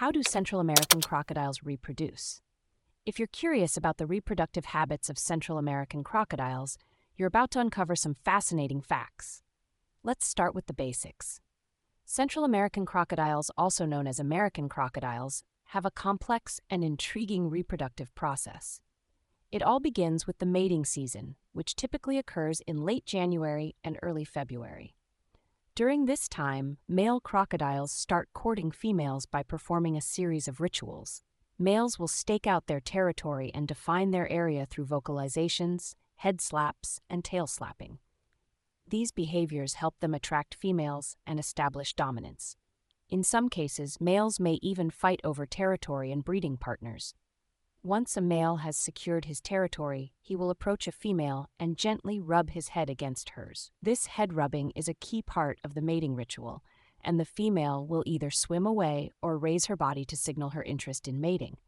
How do Central American crocodiles reproduce? If you're curious about the reproductive habits of Central American crocodiles, you're about to uncover some fascinating facts. Let's start with the basics. Central American crocodiles, also known as American crocodiles, have a complex and intriguing reproductive process. It all begins with the mating season, which typically occurs in late January and early February. During this time, male crocodiles start courting females by performing a series of rituals. Males will stake out their territory and define their area through vocalizations, head slaps, and tail slapping. These behaviors help them attract females and establish dominance. In some cases, males may even fight over territory and breeding partners. Once a male has secured his territory, he will approach a female and gently rub his head against hers. This head rubbing is a key part of the mating ritual, and the female will either swim away or raise her body to signal her interest in mating.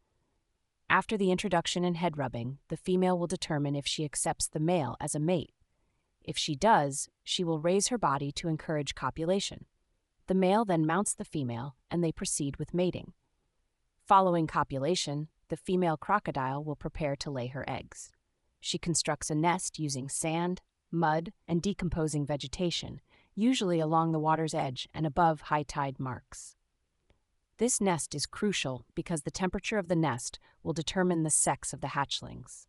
After the introduction and head rubbing, the female will determine if she accepts the male as a mate. If she does, she will raise her body to encourage copulation. The male then mounts the female, and they proceed with mating. Following copulation, the female crocodile will prepare to lay her eggs. She constructs a nest using sand, mud, and decomposing vegetation, usually along the water's edge and above high tide marks. This nest is crucial because the temperature of the nest will determine the sex of the hatchlings.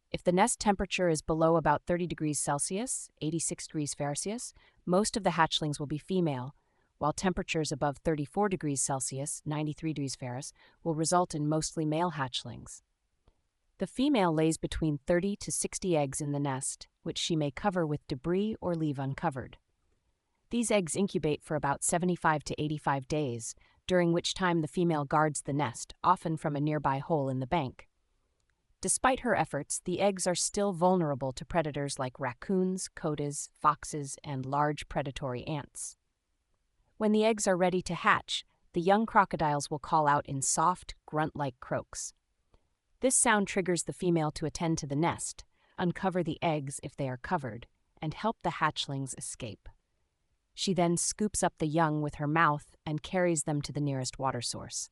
If the nest temperature is below about 30 degrees Celsius, 86 degrees Fahrenheit, most of the hatchlings will be female, while temperatures above 34 degrees Celsius, 93 degrees Fahrenheit, will result in mostly male hatchlings. The female lays between 30 to 60 eggs in the nest, which she may cover with debris or leave uncovered. These eggs incubate for about 75 to 85 days, during which time the female guards the nest, often from a nearby hole in the bank. Despite her efforts, the eggs are still vulnerable to predators like raccoons, coatas, foxes, and large predatory ants. When the eggs are ready to hatch, the young crocodiles will call out in soft, grunt-like croaks. This sound triggers the female to attend to the nest, uncover the eggs if they are covered, and help the hatchlings escape. She then scoops up the young with her mouth and carries them to the nearest water source.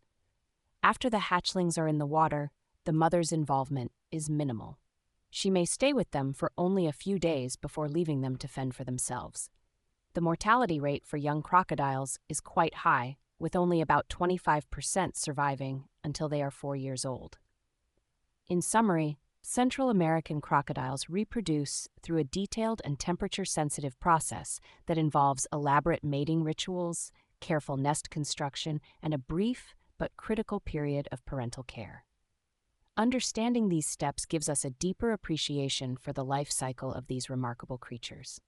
After the hatchlings are in the water, the mother's involvement is minimal. She may stay with them for only a few days before leaving them to fend for themselves. The mortality rate for young crocodiles is quite high, with only about 25% surviving until they are 4 years old. In summary, Central American crocodiles reproduce through a detailed and temperature-sensitive process that involves elaborate mating rituals, careful nest construction, and a brief but critical period of parental care. Understanding these steps gives us a deeper appreciation for the life cycle of these remarkable creatures.